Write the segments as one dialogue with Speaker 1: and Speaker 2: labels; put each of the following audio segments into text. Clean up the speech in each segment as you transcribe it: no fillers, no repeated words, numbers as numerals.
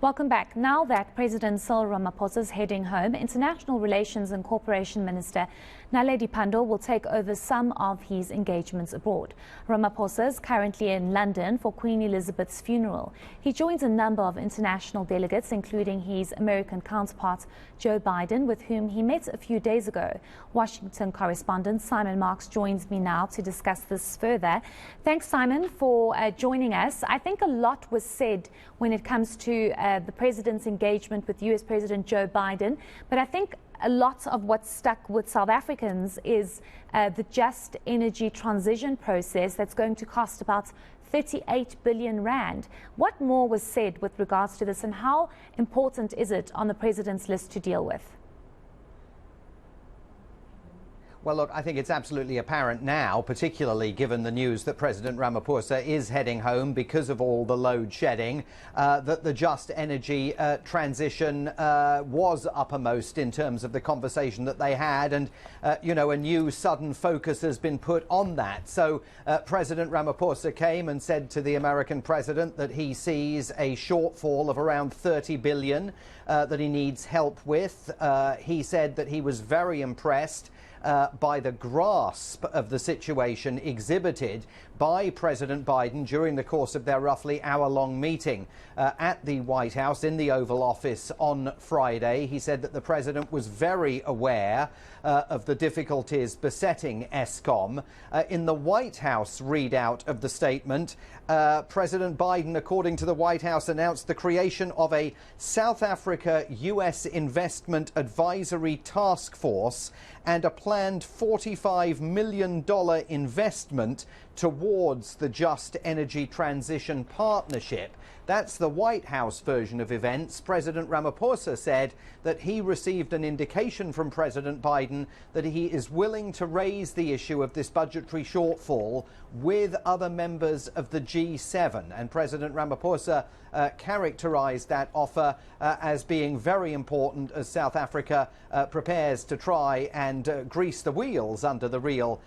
Speaker 1: Welcome back. Now that President Cyril Ramaphosa is heading home, International Relations and Cooperation Minister Naledi Pandor will take over some of his engagements abroad. Ramaphosa is currently in London for Queen Elizabeth's funeral. He joins a number of international delegates, including his American counterpart Joe Biden, with whom he met a few days ago. Washington correspondent Simon Marks joins me now to discuss this further. Thanks, Simon, for joining us. I think a lot was said when it comes to the president's engagement with US President Joe Biden, but I think a lot of what's stuck with South Africans is the just energy transition process that's going to cost about 38 billion rand. What more was said with regards to this, and how important is it on the president's list to deal with?
Speaker 2: Well, look, I think it's absolutely apparent now, particularly given the news that President Ramaphosa is heading home because of all the load shedding, that the just energy transition was uppermost in terms of the conversation that they had. And, you know, a new sudden focus has been put on that. So President Ramaphosa came and said to the American president that he sees a shortfall of around 30 billion that he needs help with. He said that he was very impressed by the grasp of the situation exhibited by President Biden during the course of their roughly hour-long meeting at the White House in the Oval Office on Friday. He said that the president was very aware of the difficulties besetting Eskom. In the White House readout of the statement, President Biden, according to the White House, announced the creation of a South Africa-US Investment Advisory Task Force and a planned $45 million investment towards the Just Energy Transition Partnership. That's the White House version of events. President Ramaphosa said that he received an indication from President Biden that he is willing to raise the issue of this budgetary shortfall with other members of the G7. And President Ramaphosa characterized that offer as being very important as South Africa prepares to try and grease the wheels under the real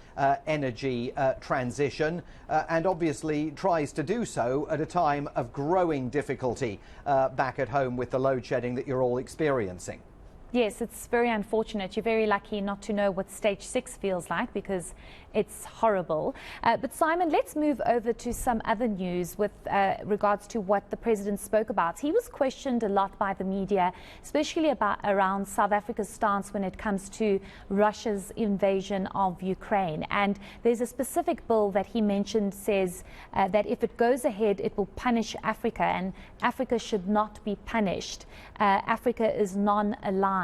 Speaker 2: energy transition, and obviously tries to do so at a time of growing difficulty back at home with the load shedding that you're all experiencing.
Speaker 1: Yes, it's very unfortunate. You're very lucky not to know what stage 6 feels like, because it's horrible. But Simon, let's move over to some other news with regards to what the president spoke about. He was questioned a lot by the media, especially around South Africa's stance when it comes to Russia's invasion of Ukraine. And there's a specific bill that he mentioned says that if it goes ahead, it will punish Africa, and Africa should not be punished. Africa is non-aligned.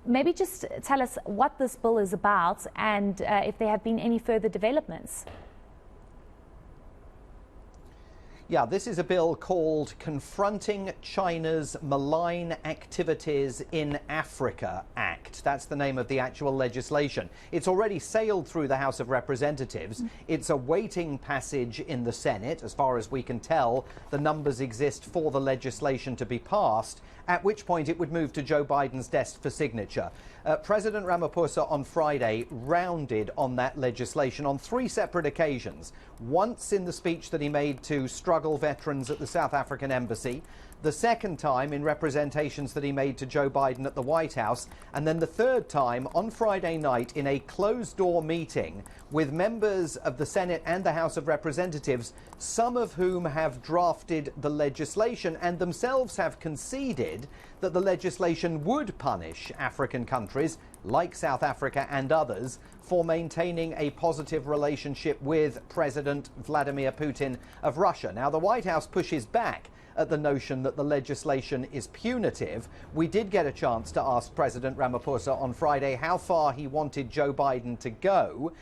Speaker 1: Maybe just tell us what this bill is about and if there have been any further developments.
Speaker 2: Yeah, this is a bill called Confronting China's Malign Activities in Africa Act. That's the name of the actual legislation. It's already sailed through the House of Representatives. It's awaiting passage in the Senate. As far as we can tell, the numbers exist for the legislation to be passed, at which point it would move to Joe Biden's desk for signature. President Ramaphosa on Friday rounded on that legislation on 3 separate occasions. Once in the speech that he made to struggle veterans at the South African embassy, the second time in representations that he made to Joe Biden at the White House, and then the third time on Friday night in a closed-door meeting with members of the Senate and the House of Representatives, some of whom have drafted the legislation and themselves have conceded that the legislation would punish African countries like South Africa and others for maintaining a positive relationship with President Vladimir Putin of Russia. Now, the White House pushes back at the notion that the legislation is punitive. We did get a chance to ask President Ramaphosa on Friday how far he wanted Joe Biden to go.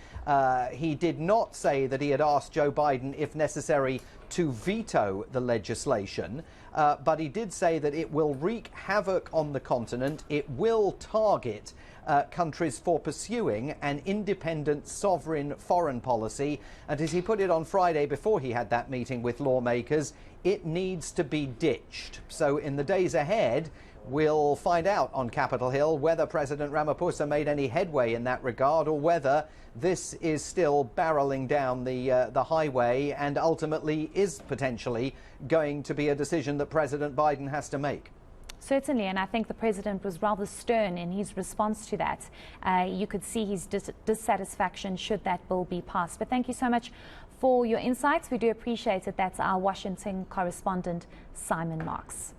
Speaker 2: He did not say that he had asked Joe Biden, if necessary, to veto the legislation, but he did say that it will wreak havoc on the continent. It will target countries for pursuing an independent, sovereign foreign policy. And as he put it on Friday before he had that meeting with lawmakers, it needs to be ditched. So in the days ahead, we'll find out on Capitol Hill whether President Ramaphosa made any headway in that regard, or whether this is still barreling down the highway and ultimately is potentially going to be a decision that that President Biden has to make.
Speaker 1: Certainly, and I think the president was rather stern in his response to that. You could see his dissatisfaction should that bill be passed. But thank you so much for your insights. We do appreciate it. That's our Washington correspondent, Simon Marks.